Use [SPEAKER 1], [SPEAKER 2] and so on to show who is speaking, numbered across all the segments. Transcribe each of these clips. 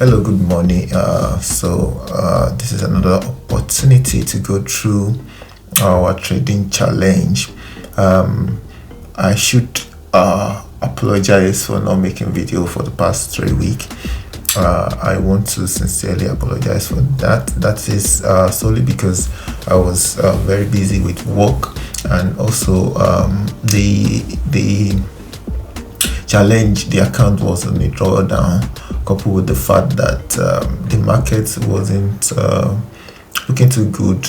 [SPEAKER 1] Hello, good morning. This is another opportunity to go through our trading challenge. I should apologize for not making video for the past 3 weeks. I want to sincerely apologize for that. That is solely because I was very busy with work, and also the challenge, the account was on a drawdown, coupled with the fact that the market wasn't looking too good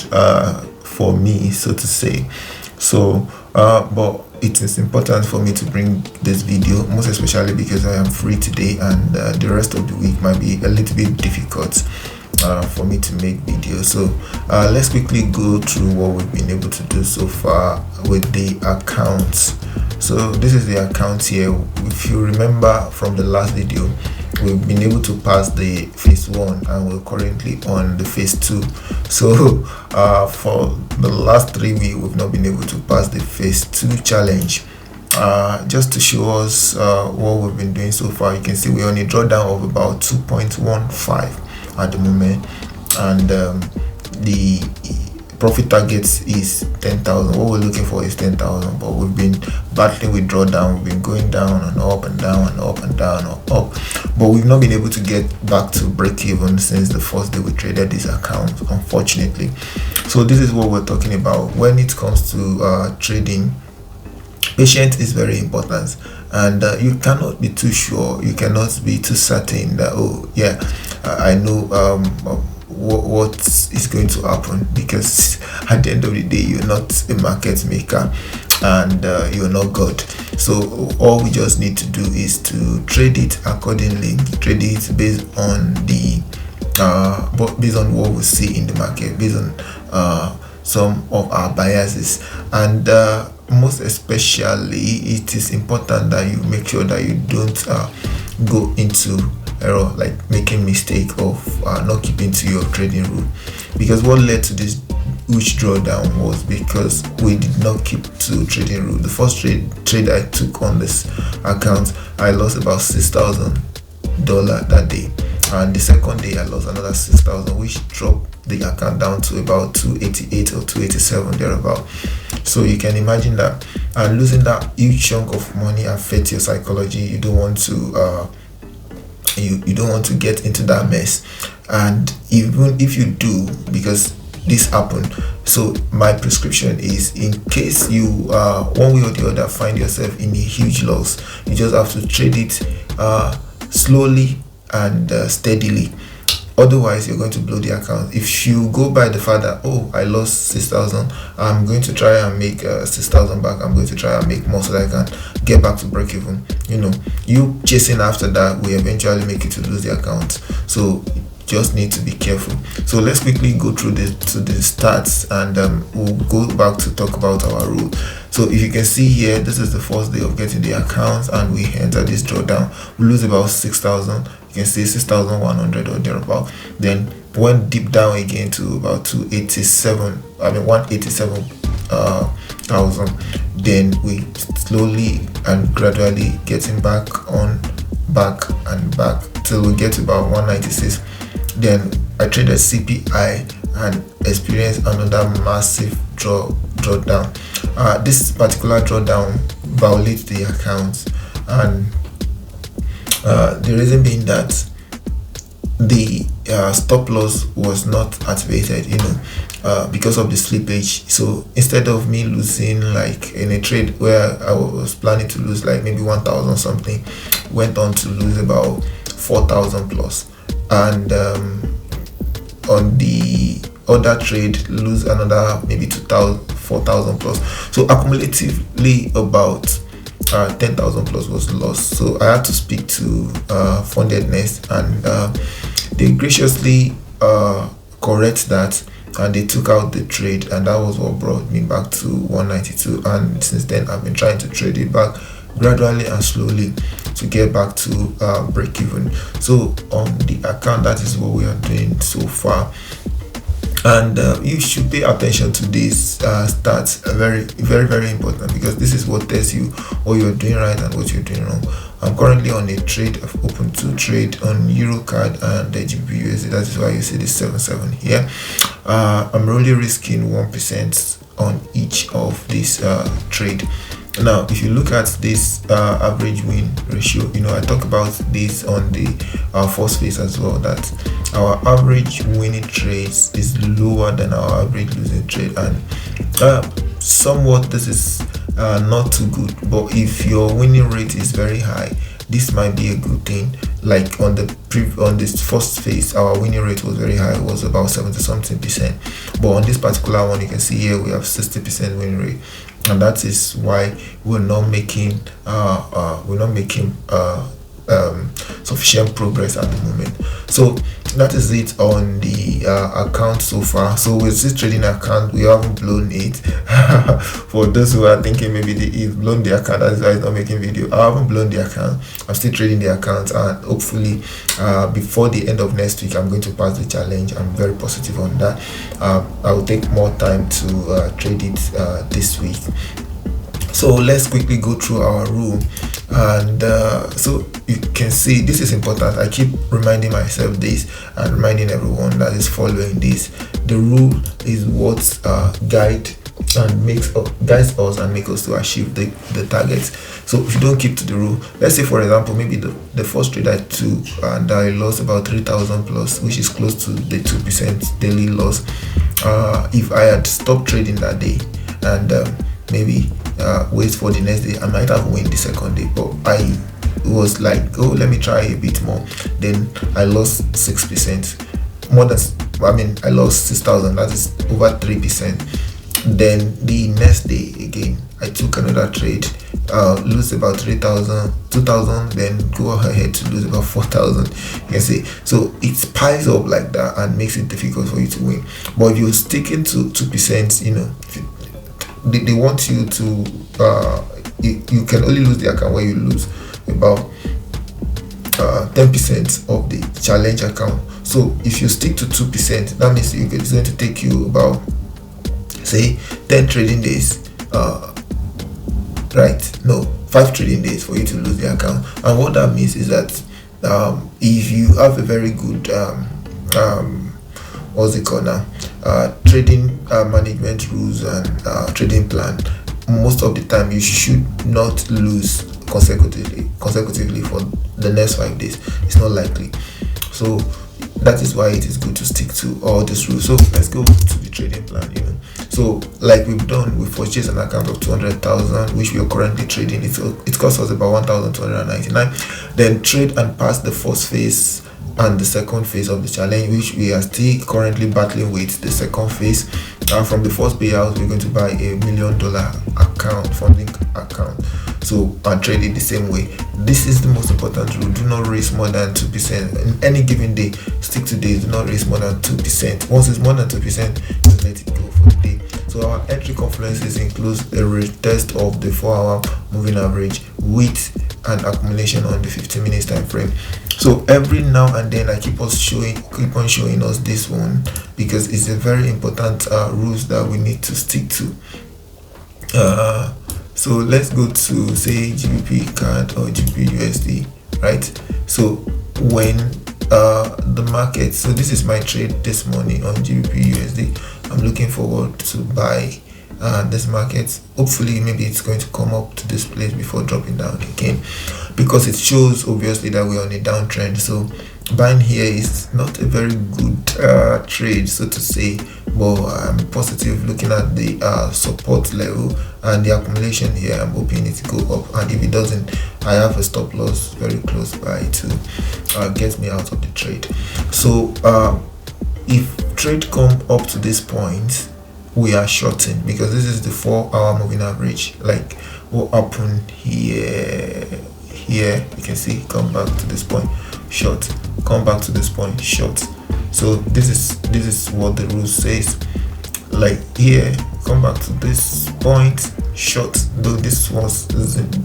[SPEAKER 1] for me, so to say. But it is important for me to bring this video, most especially because I am free today, and the rest of the week might be a little bit difficult for me to make videos. So let's quickly go through what we've been able to do so far with the account. So this is the account here. If you remember from the last video, we've been able to pass the phase 1 and we're currently on the phase 2. So for the last 3 weeks, we've not been able to pass the phase 2 challenge. Just to show us what we've been doing so far, you can see we're on a drawdown of about 2.15 at the moment, and the profit target is 10,000. What we're looking for is 10,000, but we've been battling with drawdown. We've been going down and up and down and up and down and up, but we've not been able to get back to break even since the first day we traded this account, unfortunately. So this is what we're talking about when it comes to trading. Patience is very important, and you cannot be too sure, you cannot be too certain that, oh yeah, I know what is going to happen, because at the end of the day, you're not a market maker, and you're not God. So all we just need to do is to trade it accordingly, trade it based on the based on what we see in the market, based on some of our biases, and most especially it is important that you make sure that you don't go into error, like making mistake of not keeping to your trading rule. Because what led to this huge drawdown was because we did not keep to trading rule. The first trade I took on this account, I lost about $6,000 that day, and the second day I lost another 6,000, which dropped the account down to about 288 or 287 thereabout. So you can imagine that losing that huge chunk of money affects your psychology. You don't want to you don't want to get into that mess, and even if you do, because this happened, so my prescription is, in case you one way or the other find yourself in a huge loss, you just have to trade it slowly and steadily. Otherwise, you're going to blow the account. If you go by the fact that, oh, I lost 6,000, I'm going to try and make 6,000 back, I'm going to try and make more so that I can get back to break even, you chasing after that will eventually make you to lose the account. So just need to be careful. So let's quickly go through the stats, and we'll go back to talk about our rule. So if you can see here, this is the first day of getting the account, and we enter this drawdown. We lose about 6,000. You can see 6,100 or thereabout. Then went deep down again to about 187,000. Then we slowly and gradually getting back and back till we get to about 196. Then I traded CPI and experienced another massive drawdown. This particular drawdown violates the account, and the reason being that the stop loss was not activated, because of the slippage. So instead of me losing, like in a trade where I was planning to lose like maybe 1,000 something, went on to lose about 4,000 plus, and on the other trade lose another maybe 2,000, 4,000 plus. So accumulatively about 10,000 plus was lost. So I had to speak to Fundedness, and they graciously correct that, and they took out the trade, and that was what brought me back to 192. And since then I've been trying to trade it back gradually and slowly to get back to break even. So on the account, that is what we are doing so far. and you should pay attention to these stats. Very important, because this is what tells you what you're doing right and what you're doing wrong. I'm currently on a trade. I've opened 2 trade on Eurocard and the GBP. That is why you see this 77 here. I'm really risking 1% on each of these trade. Now if you look at this average win ratio, I talk about this on the first phase as well, that our average winning trades is lower than our average losing trade, and somewhat this is not too good. But if your winning rate is very high, this might be a good thing. Like on this first phase, our winning rate was very high, it was about 70 something percent. But on this particular one, you can see here we have 60% winning rate, and that is why we're not making sufficient progress at the moment. So that is it on the account so far. So with this trading account, we haven't blown it. For those who are thinking maybe they've blown the account, that's why it's not making video. I haven't blown the account. I'm still trading the account, and hopefully before the end of next week, I'm going to pass the challenge. I'm very positive on that. I will take more time to trade it this week. So let's quickly go through our rule, and so you can see this is important. I keep reminding myself this and reminding everyone that is following this. The rule is what guides us and makes us to achieve the targets. So if you don't keep to the rule, let's say for example, maybe the first trade I took and I lost about 3,000 plus, which is close to the 2% daily loss. If I had stopped trading that day and maybe wait for the next day, I might have won the second day, but I was like, oh, let me try a bit more. Then I lost 6%, I lost 6,000, that is over 3%. Then the next day again, I took another trade, lose about 3,000, 2,000, then go ahead to lose about 4,000. You can see, so it piles up like that and makes it difficult for you to win. But if you're sticking to 2%, they want you to you can only lose the account when you lose about 10% of the challenge account. So if you stick to 2%, that means it's going to take you about, say, 10 trading days, 5 trading days for you to lose the account. And what that means is that if you have a very good what's it called now, trading management rules and trading plan, most of the time you should not lose consecutively for the next 5 days. It's not likely. So that is why it is good to stick to all these rules. So let's go to the trading plan. So like we've done, we purchased an account of 200,000, which we are currently trading. It costs us about 1,299. Then trade and pass the first phase and the second phase of the challenge, which we are still currently battling with the second phase. From the first payout, we're going to buy $1 million funding account. So and trade it the same way. This is the most important rule. Do not raise more than 2% in any given day. Stick to this. Do not raise more than 2%. Once it's more than 2%, just let it go for the day. So our entry confluences includes a retest of the 4-hour moving average with an accumulation on the 15 minutes time frame. So every now and then I keep on showing us this one, because it's a very important rules that we need to stick to. So let's go to, say, GBP card or GBP USD, right? So when the market, so this is my trade this morning on GBP USD. I'm looking forward to buy this market. Hopefully maybe it's going to come up to this place before dropping down again, because it shows obviously that we're on a downtrend. So buying here is not a very good trade, so to say, but I'm positive looking at the support level and the accumulation here. I'm hoping it go up, and if it doesn't, I have a stop loss very close by to get me out of the trade. So if trade come up to this point, we are shorting, because this is the 4-hour moving average. Like what happened here, you can see, come back to this point, short, come back to this point, short. So this is what the rule says. Like here, come back to this point, short. Though this was,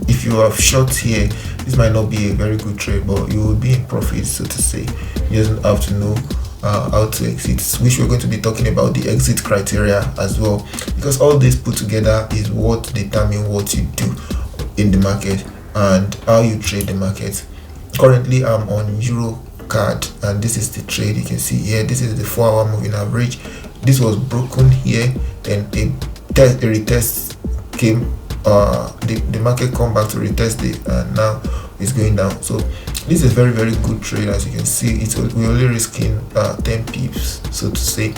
[SPEAKER 1] if you have short here, this might not be a very good trade, but you will be in profit, so to say. You don't have to know how to exit, which we're going to be talking about the exit criteria as well, because all this put together is what determine what you do in the market and how you trade the market. Currently I'm on Euro card, and this is the trade. You can see here, this is the 4-hour moving average. This was broken here, then a retest came, the market come back to retest it, and now it's going down. So this is very very good trade. As you can see, we're only risking 10 pips, so to say,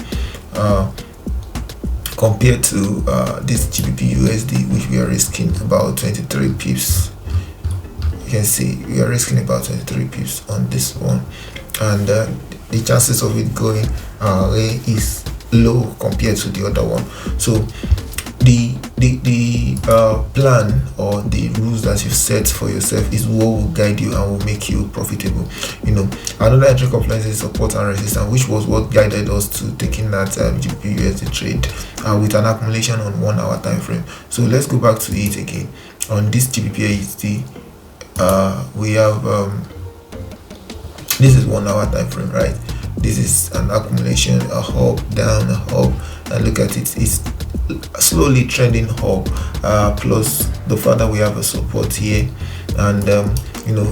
[SPEAKER 1] compared to this GBP USD, which we are risking about 23 pips. You can see we are risking about 23 pips on this one, and the chances of it going away is low compared to the other one. So the plan or the rules that you've set for yourself is what will guide you and will make you profitable. Another entry compliance is support and resistance, which was what guided us to taking that GBP USD trade with an accumulation on 1 hour time frame. So let's go back to it again. On this GBP USD, we have this is 1 hour time frame, right? This is an accumulation, a up, down, a up, and look at it, it's slowly trending up, plus the fact that we have a support here, and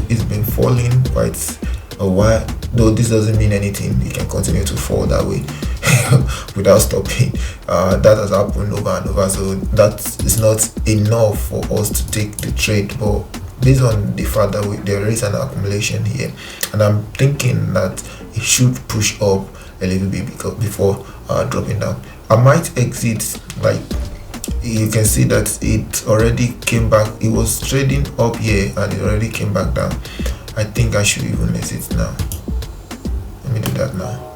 [SPEAKER 1] it's been falling quite a while, though this doesn't mean anything. It can continue to fall that way without stopping. That has happened over and over, so that is not enough for us to take the trade. But based on the fact that there is an accumulation here, and I'm thinking that it should push up a little bit before dropping down. I might exit. Like you can see that it already came back. It was trading up here and it already came back down. I think I should even exit now. Let me do that now.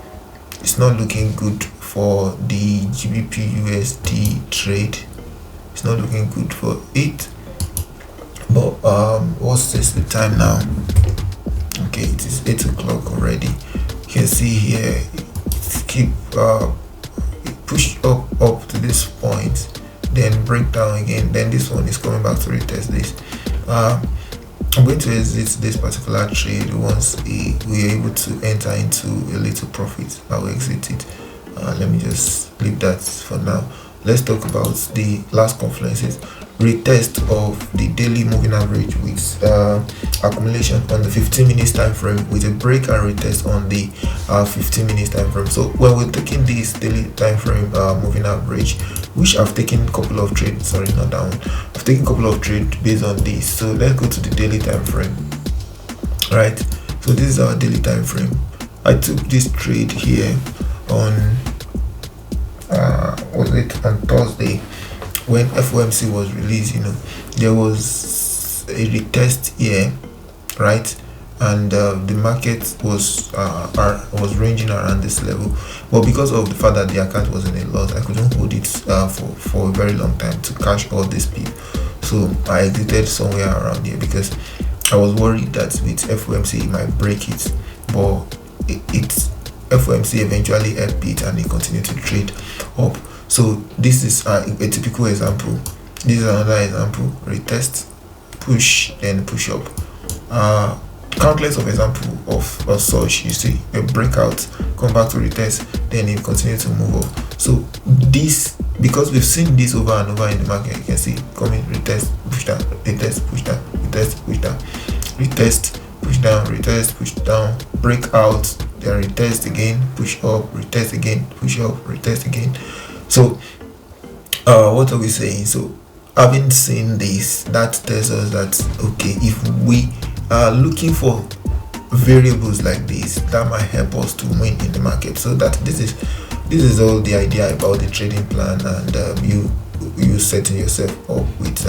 [SPEAKER 1] It's not looking good for the GBP USD trade. It's not looking good for it. But what's this the time now? Okay, it is 8 o'clock already. You can see here it keep push up to this point, then break down again, then this one is coming back to retest this. I'm going to exit this particular trade once we are able to enter into a little profit. I will exit it. Let me just leave that for now. Let's talk about the last confluences. Retest of the daily moving average with accumulation on the 15 minutes time frame, with a break and retest on the 15 minutes time frame. So when we're taking this daily time frame moving average, which I've taken a couple of trades, sorry, not that one, I've taken a couple of trades based on this. So let's go to the daily time frame. Right, so this is our daily time frame. I took this trade here on was it on Thursday, when FOMC was released. There was a retest here, right, and the market was ranging around this level. But because of the fact that the account was in a loss, I couldn't hold it for a very long time to cash all this people. So I exited somewhere around here because I was worried that with FOMC it might break it, but FOMC eventually helped it and it continued to trade up. So this is a typical example. This is another example: retest, push, then push up. Countless of example of such. You see a breakout, come back to retest, then it continues to move up. So this, because we've seen this over and over in the market, you can see coming, retest, push down, retest, push down, retest, push down, retest, push down, retest, push down, breakout, then retest again, push up, retest again, push up, retest again. So what are we saying? So having seen this, that tells us that okay, if we are looking for variables like this, that might help us to win in the market. So that this is all the idea about the trading plan, and you setting yourself up with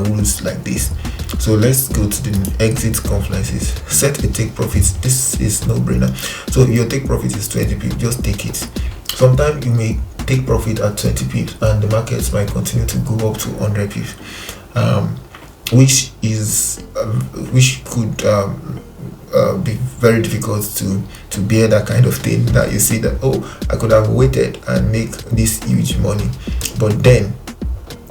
[SPEAKER 1] rules like this. So let's go to the exit confluences. Set a take profit. This is no brainer. So your take profit is 20 pips, just take it. Sometimes you may take profit at 20 pips and the markets might continue to go up to 100 pips, which could be very difficult to bear that kind of thing, that you see that, oh, I could have waited and make this huge money. But then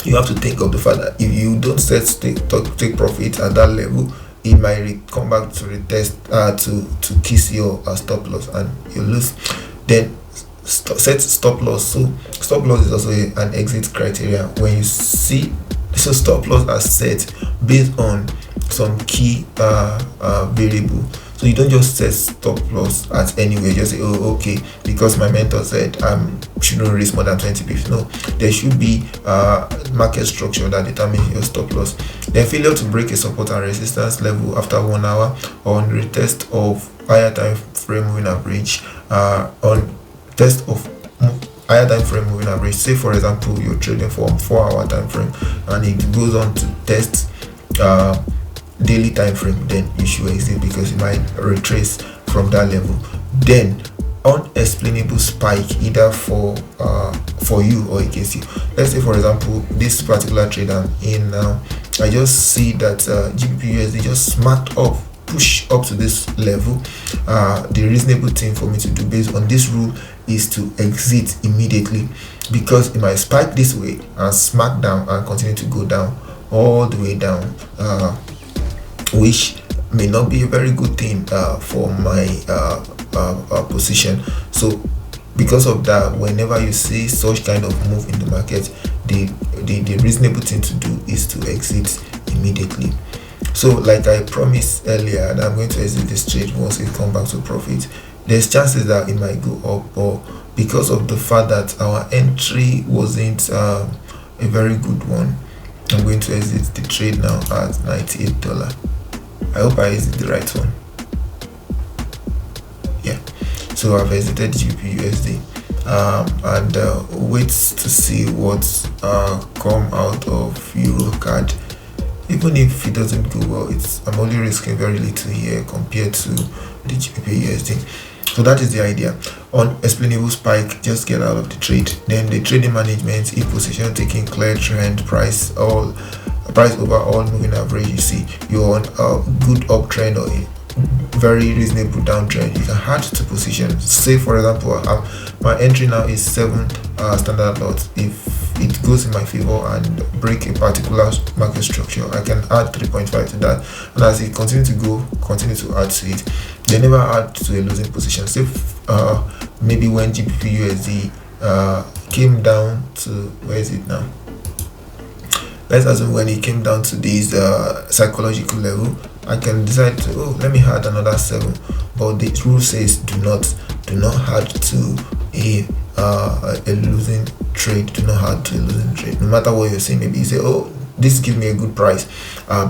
[SPEAKER 1] you have to think of the fact that if you don't set take profit at that level, it might come back to retest to kiss your stop loss and you lose. Then set stop loss. So stop loss is also an exit criteria. When you see, so stop loss are set based on some key variable. So you don't just set stop loss at anywhere, just say, oh, okay, because my mentor said shouldn't risk more than 20 pips. No, there should be market structure that determines your stop loss. Then failure to break a support and resistance level after 1 hour on retest of higher time frame moving average, on test of higher time frame moving average. Say for example you're trading for 4-hour time frame and it goes on to test daily time frame, then you should exit because it might retrace from that level. Then unexplainable spike either for you or against you. Let's say for example this particular trade I'm in now, I just see that GBP/USD just smacked up, push up to this level. The reasonable thing for me to do based on this rule is to exit immediately, because it might spike this way and smack down and continue to go down all the way down, which may not be a very good thing for my position. So because of that, whenever you see such kind of move in the market, the reasonable thing to do is to exit immediately. So like I promised earlier, that I'm going to exit this trade once it comes back to profit. There's chances that it might go up, or because of the fact that our entry wasn't a very good one, I'm going to exit the trade now at $98. I hope I exit the right one. Yeah, so I've exited GBP/USD and wait to see what's come out of Euro card. Even if it doesn't go well, I'm only risking very little here compared to the GBP/USD. So that is the idea. On explainable spike, just get out of the trade. Then the trading management, if position taking clear trend, price over all moving average, you see you're on a good uptrend or a very reasonable downtrend, you can add to position. Say for example my entry now is 7 standard lots. If it goes in my favor and break a particular market structure, I can add 3.5 to that, and as it continue to go, continue to add to it. They never add to a losing position. Say maybe when GBP/USD came down to, where is it now, let's assume when it came down to this psychological level, I can decide to, let me add another 7, but the rule says do not add to a losing trade. Do not add to a losing trade, no matter what you're saying. Maybe you say, this gives me a good price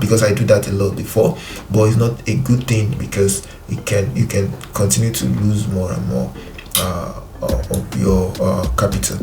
[SPEAKER 1] because I do that a lot before, but it's not a good thing because you can continue to lose more and more of your capital.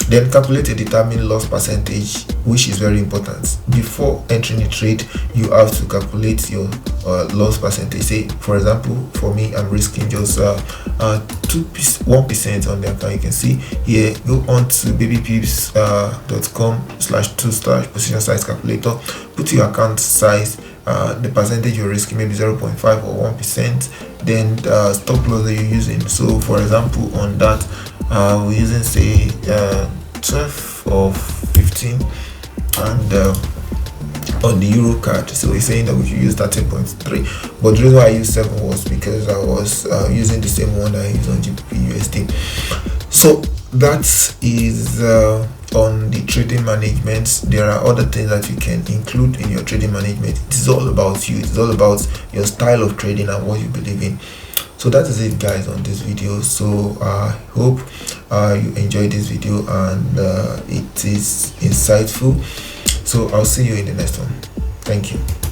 [SPEAKER 1] Then calculate a determined loss percentage, which is very important. Before entering a trade, you have to calculate your loss percentage. Say for example, for me, I'm risking just 1% on the account. You can see here, go on to babypips.com/2/position size calculator, put your account size, the percentage you're risking, maybe 0.5 or 1%, then stop loss that you're using. So for example, on that we're using say 12 or 15, and on the Euro card, so we're saying that we should use 13.3, but the reason why I used 7 was because I was using the same one that I use on GBP/USD. So that is on the trading management. There are other things that you can include in your trading management. It is all about you. It's all about your style of trading and what you believe in. So that is it, guys, on this video. So I hope you enjoyed this video and it is insightful. So I'll see you in the next one. Thank you.